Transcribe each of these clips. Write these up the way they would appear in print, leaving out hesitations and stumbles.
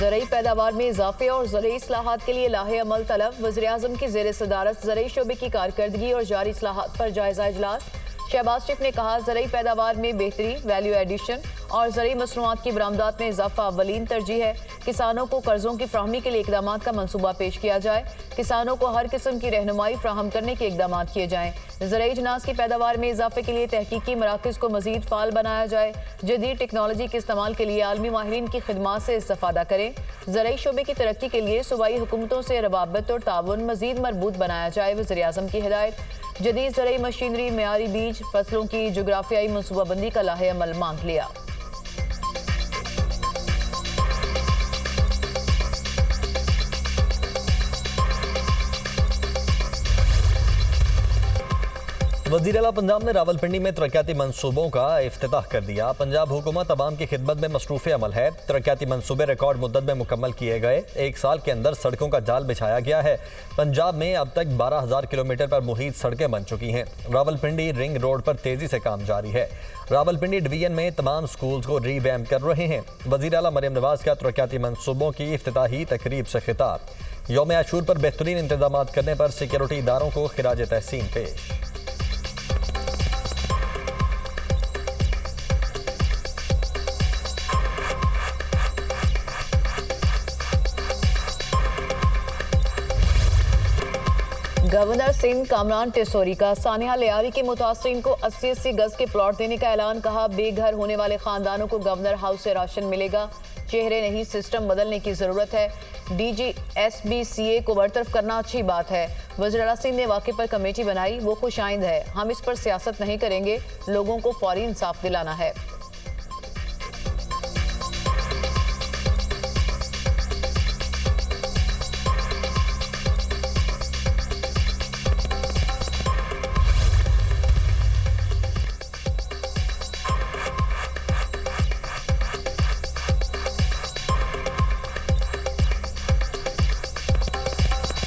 ज़रई पैदावार में इजाफे और ज़रई इस्लाहात के लिए लाहे अमल तलब। वज़ीर-ए-आज़म की ज़ेर सदारत ज़रई शोबे की कारकर्दगी और जारी इस्लाहात पर जायजा इजलास। शहबाज शरीफ ने कहा, ज़रई पैदावार में बेहतरी, वैल्यू एडिशन और ज़रई मसनूआत की बरामदात में इजाफा अव्वलीन तरजीह है। किसानों को कर्जों की फ्राहमी के लिए इकदाम का मनसूबा पेश किया जाए। किसानों को हर किस्म की रहनुमाई फ्राहम करने के इकदाम किए जाएँ। ज़रई जनास की पैदावार में इजाफे के लिए तहकीकी मराकज़ को मज़ीद फ़ाल बनाया जाए। जदीद टेक्नोलॉजी के इस्तेमाल के लिए आलमी माहिरीन की खिदमात से इस्तेफ़ादा करें। ज़रई शोबे की तरक्की के लिए सूबाई हुकूमतों से रवाबत और ताउन मज़ीद मरबूत बनाया जाए। वज़ीर-ए-आज़म की हिदायत। जदीद ज़रई मशीनरी, मेयारी बीज, फसलों की जोग्राफियाई मनसूबाबंदी का लाहे अमल मांग लिया। वज़ीर आला पंजाब ने रावलपिंडी में तरक्याती मनसूबों का इफ्तिताह कर दिया। पंजाब हुकूमत अवाम की खिदमत में मसरूफ़ अमल है। तरक्याती मनसूबे रिकॉर्ड मुद्दत में मुकम्मल किए गए। एक साल के अंदर सड़कों का जाल बिछाया गया है। पंजाब में अब तक 12,000 किलोमीटर पर मुहित सड़कें बन चुकी हैं। रावलपिंडी रिंग रोड पर तेजी से काम जारी है। रावलपिंडी डिवीजन में तमाम स्कूल्स को रीवैम्प कर रहे हैं। वज़ीर आला मरियम नवाज का तरक्याती मनसूबों की इफ्तिताही तकरीब से खिताब। यौम आशूर पर बेहतरीन इंतजाम करने पर सिक्योरिटी इदारों को खिराज तहसीन पेश। गवर्नर सिंध कामरान टेसोरी का सानिया लियारी के मुतासरीन को 80-80 गज के प्लॉट देने का ऐलान। कहा, बेघर होने वाले खानदानों को गवर्नर हाउस से राशन मिलेगा। चेहरे नहीं, सिस्टम बदलने की जरूरत है। DGSBCA को बरतरफ करना अच्छी बात है। वज़ीर आला सिंध ने वाक़े पर कमेटी बनाई, वो खुशाइंद है। हम इस पर सियासत नहीं करेंगे, लोगों को फौरी इंसाफ दिलाना है।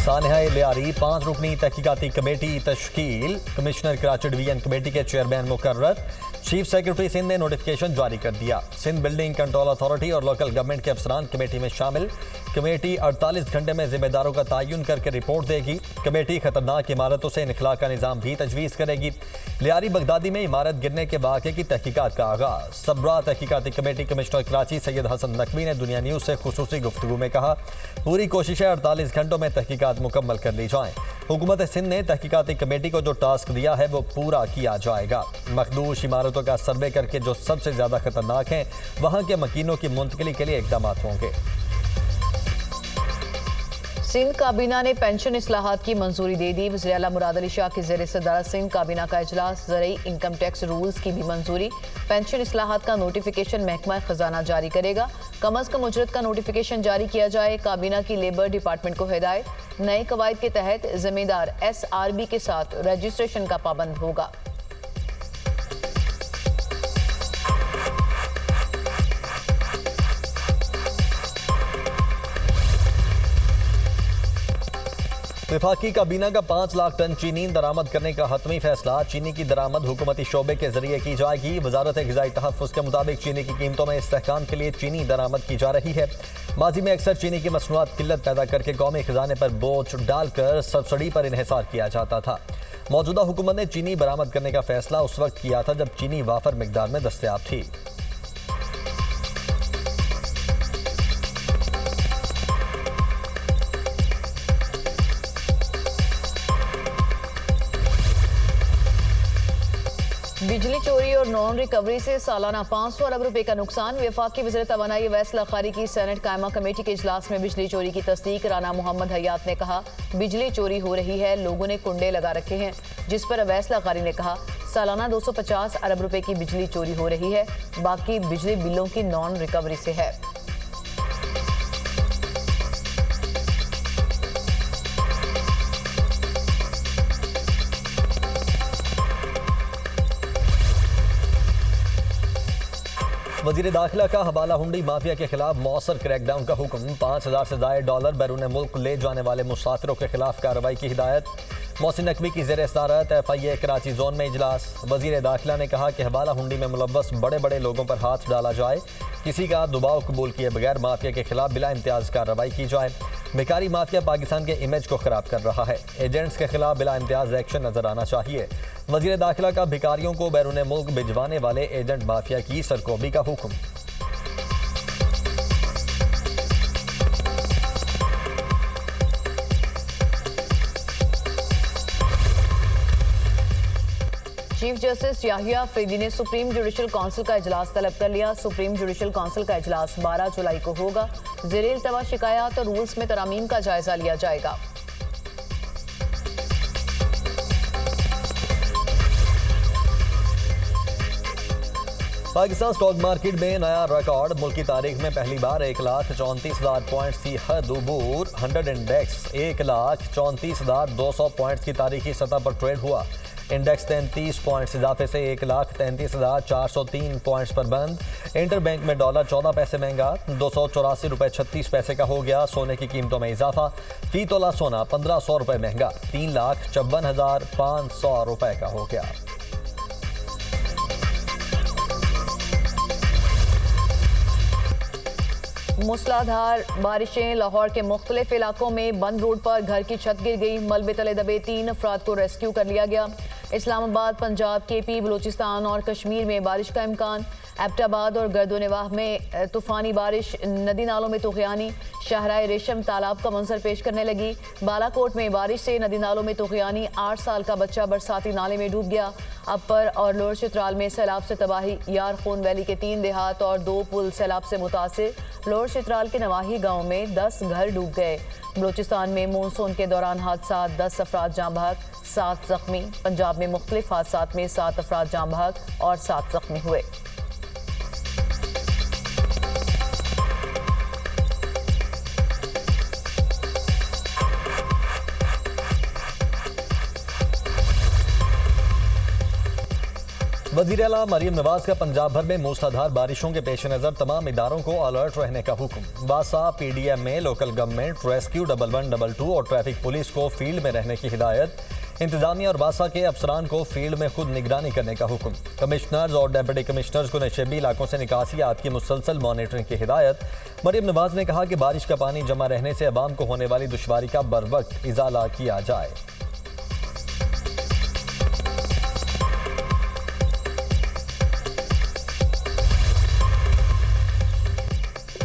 सानिया लियारी 5 रुकनी तहकीकाती कमेटी तश्कील। कमिश्नर कराची डिवीजन कमेटी के चेयरमैन मुकर्रर। चीफ सेक्रेटरी सिंध ने नोटिफिकेशन जारी कर दिया। सिंध बिल्डिंग कंट्रोल अथॉरिटी और लोकल गवर्नमेंट के अफसरान कमेटी में शामिल। कमेटी 48 घंटे में जिम्मेदारों का तयन करके रिपोर्ट देगी। कमेटी खतरनाक इमारतों से इनखला का निज़ाम भी तजवीज़ करेगी। लियारी बगदादी में इमारत गिरने के वाक़े की तहकीकात का आगाज़। सबरा तहकीकाती कमेटी कमिश्नर कराची सैयद हसन नकवी ने दुनिया न्यूज़ से खुसूसी गुफ्तगू में कहा, पूरी कोशिशें 48 घंटों में तहकीकात मुकम्मल कर ली जाएँ। हुकूमत सिंध ने तहकीकाती कमेटी को जो टास्क दिया है वो पूरा किया जाएगा। मखदूश इमारतों का सर्वे करके जो सबसे ज्यादा खतरनाक हैं वहां के मकीनों की मुंतकिली के लिए इकदाम होंगे। सिंध काबीना ने पेंशन इस्लाहात की मंजूरी दे दी। वज़ीर आला मुराद अली शाह की ज़ेर सदारत सिंध काबीना का इजलास। ज़रई इनकम टैक्स रूल्स की भी मंजूरी। पेंशन इस्लाहात का नोटिफिकेशन महकमा खजाना जारी करेगा। कम अज़ कम उजरत का नोटिफिकेशन जारी किया जाए। काबीना की लेबर डिपार्टमेंट को हिदायत। नए कवायद के तहत जिम्मेदार SRB के साथ रजिस्ट्रेशन का पाबंद होगा। वफाकी काबीना का 5 लाख टन चीनी दरामद करने का हतमी फैसला। चीनी की दरामद हुकूमती शोबे के जरिए की जाएगी। वजारत ग़िज़ाई तहफ़्फ़ुज़ के मुताबिक चीनी की कीमतों में इस्तेहकाम के लिए चीनी दरामद की जा रही है। माजी में अक्सर चीनी की मसनूआत किल्लत पैदा करके कौमी खजाने पर बोझ डालकर सब्सिडी पर इन्हिसार किया जाता था। मौजूदा हुकूमत ने चीनी बरामद करने का फैसला उस वक्त किया था जब चीनी वाफर मिकदार में दस्तयाब थी। बिजली चोरी और नॉन रिकवरी से सालाना 500 अरब रुपए का नुकसान। वफाकी वज़ीर तवानाई अवैस लखारी की सेनेट कायमा कमेटी के इजलास में बिजली चोरी की तस्दीक। राना मोहम्मद हयात ने कहा, बिजली चोरी हो रही है, लोगों ने कुंडे लगा रखे हैं। जिस पर अवैस लखारी ने कहा, सालाना 250 अरब रुपए की बिजली चोरी हो रही है, बाकी बिजली बिलों की नॉन रिकवरी से है। वज़ीर दाखिला का हवाला हुंडी माफिया के खिलाफ मौसर क्रैकडाउन का हुक्म। $5,000 से ज़ायद डॉलर बैरून मुल्क ले जाने वाले मुसाफिरों के खिलाफ कार्रवाई की हिदायत। मोहसिन नकवी की ज़ेर सदारत FIA कराची जोन में इजलास। वज़ीर दाखिला ने कहा कि हवाला हुंडी में मुलव्वस बड़े बड़े लोगों पर हाथ डाला जाए, किसी का दबाव कबूल किए बगैर माफिया के खिलाफ बिला इम्तियाज़ कार्रवाई की जाए। बेकारी माफिया पाकिस्तान के इमेज को खराब कर रहा है, एजेंट्स के खिलाफ बिला इम्तियाज़ एक्शन नजर आना चाहिए। वज़ीर दाखिला का भिखारियों को बैरून मुल्क भिजवाने वाले एजेंट माफिया की सरकोबी का हुक्म। चीफ जस्टिस याहिया अफरीदी ने सुप्रीम जुडिशल काउंसिल का इजलास तलब कर लिया। सुप्रीम जुडिशल काउंसिल का इजलास 12 जुलाई को होगा। ज़ेरे इल्तवा शिकायत और रूल्स में तरामीम का जायजा लिया जाएगा। पाकिस्तान स्टॉक मार्केट में नया रिकॉर्ड। मुल्क की तारीख में पहली बार 1,34,000 पॉइंट्स की हद अबूर। 100 इंडेक्स 1,34,200 पॉइंट्स की तारीखी सतह पर ट्रेड हुआ। इंडेक्स 33 पॉइंट्स इजाफे से 1,33,403 पॉइंट्स पर बंद। इंटरबैंक में डॉलर 14 पैसे महंगा 284 रुपये 36 पैसे का हो गया। सोने की कीमतों में इजाफा, फी तोला सोना 1,500 रुपये महंगा 3,56,500 रुपये का हो गया। मूसलाधार बारिशें। लाहौर के मुख्तलिफ इलाकों में बंद रोड पर घर की छत गिर गई। मलबे तले दबे 3 अफराद को रेस्क्यू कर लिया गया। इस्लामाबाद, पंजाब, KP, बलूचिस्तान और कश्मीर में बारिश का इम्कान। एबटाबाद और गर्दोनवाह में तूफानी बारिश। नदी नालों में तुग़यानी। शाहराए रेशम तालाब का मंजर पेश करने लगी। बालाकोट में बारिश से नदी नालों में तुग़यानी। 8 साल का बच्चा बरसाती नाले में डूब गया। अपर और लोअर चित्राल में सैलाब से तबाही। यारखून वैली के 3 देहात और 2 पुल सैलाब से मुतासिर। लोअर चित्राल के नवाही गाँव में 10 घर डूब गए। बलूचिस्तान में मानसून के दौरान हादसा, 10 अफराद जाँ बहक, 7 जख्मी। पंजाब में मुख्तलिफ हादसात में 7 अफराद जाँ बहक और 7 जख्मी हुए। वज़ीर आला मरीम नवाज का पंजाब भर में मूसलाधार बारिशों के पेश नज़र तमाम इदारों को अलर्ट रहने का हुक्म। बासा PDM में लोकल गवर्नमेंट, रेस्क्यू 1112 और ट्रैफिक पुलिस को फील्ड में रहने की हिदायत। इंतजामिया और बासा के अफसरान को फील्ड में खुद निगरानी करने का हुक्म। कमिश्नर्स और डिप्टी कमिश्नर्स को नशेबी इलाकों से निकासियात की मुसलसल मॉनिटरिंग की हिदायत। मरीम नवाज ने कहा कि बारिश का पानी जमा रहने से अवाम को होने वाली दुश्वारी का बरवक्त इजाला किया जाए।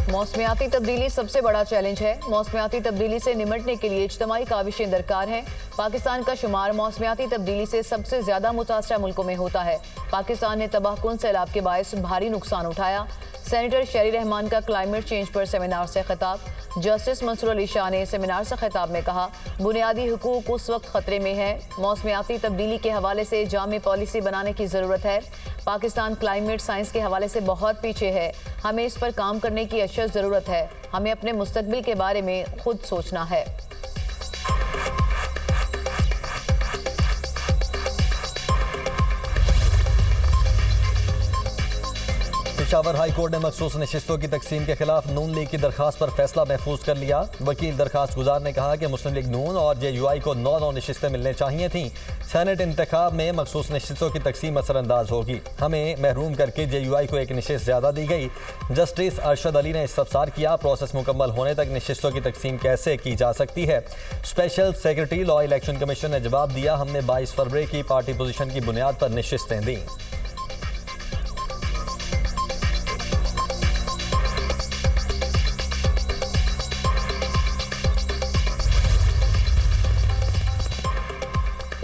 मौसमियाती तब्दीली सबसे बड़ा चैलेंज है। मौसमियाती तब्दीली से निमटने के लिए इज्तमाई काविशें दरकार हैं। पाकिस्तान का शुमार मौसमियाती तब्दीली से सबसे ज्यादा मुतासरा मुल्कों में होता है। पाकिस्तान ने तबाहकुन सैलाब के बायस भारी नुकसान उठाया। सेनेटर शेरी रहमान का क्लाइमेट चेंज पर सेमिनार से खिताब। जस्टिस मंसूर अली शाह ने सेमिनार से खिताब में कहा, बुनियादी हुकूक उस वक्त खतरे में है। मौसमियाती तब्दीली के हवाले से जामे पॉलिसी बनाने की ज़रूरत है। पाकिस्तान क्लाइमेट साइंस के हवाले से बहुत पीछे है। हमें इस पर काम करने की अशद ज़रूरत है। हमें अपने मुस्तकबिल के बारे में खुद सोचना है। पेशावर हाई कोर्ट ने मखसूस नशिस्तों की तकसीम के खिलाफ नून लीग की दरखास्त पर फैसला महफूज कर लिया। वकील दरखास्त गुजार ने कहा कि मुस्लिम लीग नून और JUI को 9 नशिस्तें मिलने चाहिए थीं। सेनेट इंतखाब में मखसूस नशिस्तों की तकसीम असरअंदाज होगी। हमें महरूम करके JUI को 1 नशिस्त ज़्यादा दी गई। जस्टिस अरशद अली ने इस्तफसार किया, प्रोसेस मुकम्मल होने तक नशिस्तों की तकसीम कैसे की जा सकती है। Special secretary law election commission ने जवाब दिया, हमने 22 फरवरी की पार्टी पोजीशन की बुनियाद पर नशिस्तें दी।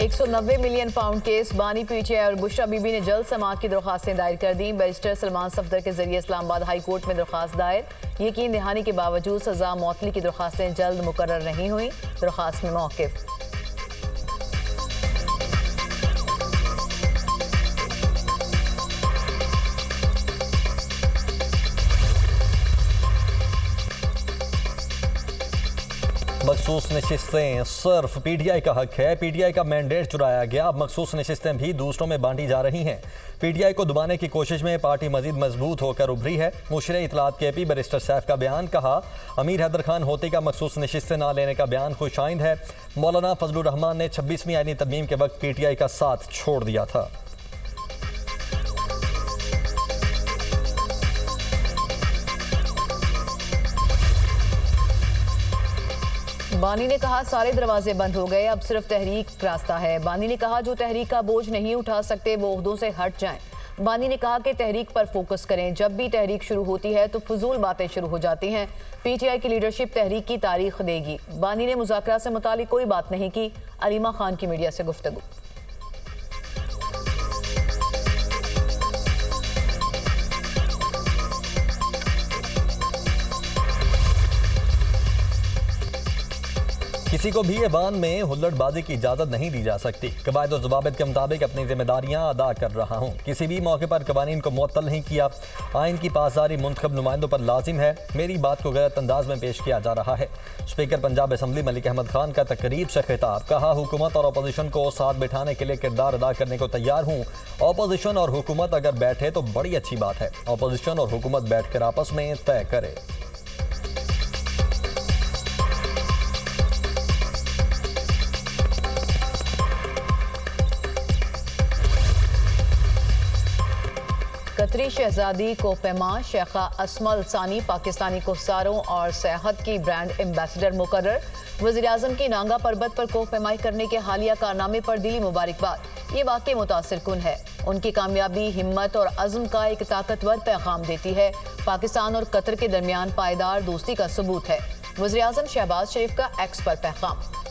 £190 मिलियन केस। बानी PTI और बुशरा बीबी ने जल्द समाअत की दरख्वास्तें दायर कर दी। बैरिस्टर सलमान सफदर के जरिए इस्लामाबाद हाई कोर्ट में दरख्वास्त दायर। यकीन दहानी के बावजूद सजा मौतली की दरख्वास्तें जल्द मुकर्रर नहीं हुई। दरख्वास्त में मौक़िफ़। मखसूस नशिस्तें सिर्फ पीटीआई का हक है। पीटीआई का मैंडेट चुराया गया। अब मखसूस नशिस्तें भी दूसरों में बांटी जा रही हैं। पीटीआई को दबाने की कोशिश में पार्टी मजीद मजबूत होकर उभरी है। मुशरे इतलात केपी बैरिस्टर सैफ का बयान। कहा, अमीर हैदर खान होती का मखसूस नशिस्तें ना लेने का बयान खुशाइंद है। मौलाना फजलुर रहमान ने 26वीं आईनी तरमीम के वक्त पीटीआई का साथ छोड़ दिया था। बानी ने कहा, सारे दरवाजे बंद हो गए, अब सिर्फ तहरीक रास्ता है। बानी ने कहा, जो तहरीक का बोझ नहीं उठा सकते वो ओहदों से हट जाएं। बानी ने कहा कि तहरीक पर फोकस करें। जब भी तहरीक शुरू होती है तो फजूल बातें शुरू हो जाती हैं। पीटीआई की लीडरशिप तहरीक की तारीख देगी। बानी ने मुज़ाकरा से मुतालिक कोई बात नहीं की। अलीमा खान की मीडिया से गुफ्तगू। किसी को भी ऐवान में हुल्लड़बाजी की इजाजत नहीं दी जा सकती। कवायद और ज़वाबित के मुताबिक अपनी जिम्मेदारियां अदा कर रहा हूं। किसी भी मौके पर कवानीन को मुअत्तल नहीं किया। आइन की पासदारी मुंतखब नुमाइंदों पर लाजिम है। मेरी बात को गलत अंदाज में पेश किया जा रहा है। स्पीकर पंजाब असम्बली मलिक अहमद खान का तकरीब से खिताब। कहा, हुकूमत और अपोजिशन को साथ बिठाने के लिए किरदार अदा करने को तैयार हूँ। अपोजिशन और हुकूमत अगर बैठे तो बड़ी अच्छी बात है। अपोजिशन और हुकूमत बैठकर आपस में तय करे। कतरी शहजादी कोपेमा शेखा अस्मल सानी पाकिस्तानी कोसारों और सेहत की ब्रांड एम्बेसडर मुकर्रर। वज़ीर-ए-आज़म की नांगा पर्वत पर कोहपेमाई करने के हालिया कारनामे पर दिली मुबारकबाद। ये वाकई मुतासिर कुन है। उनकी कामयाबी हिम्मत और अज़्म का एक ताकतवर पैगाम देती है। पाकिस्तान और कतर के दरमियान पायदार दोस्ती का सबूत है। वज़ीर-ए-आज़म शहबाज शरीफ का एक्स पर पैगाम।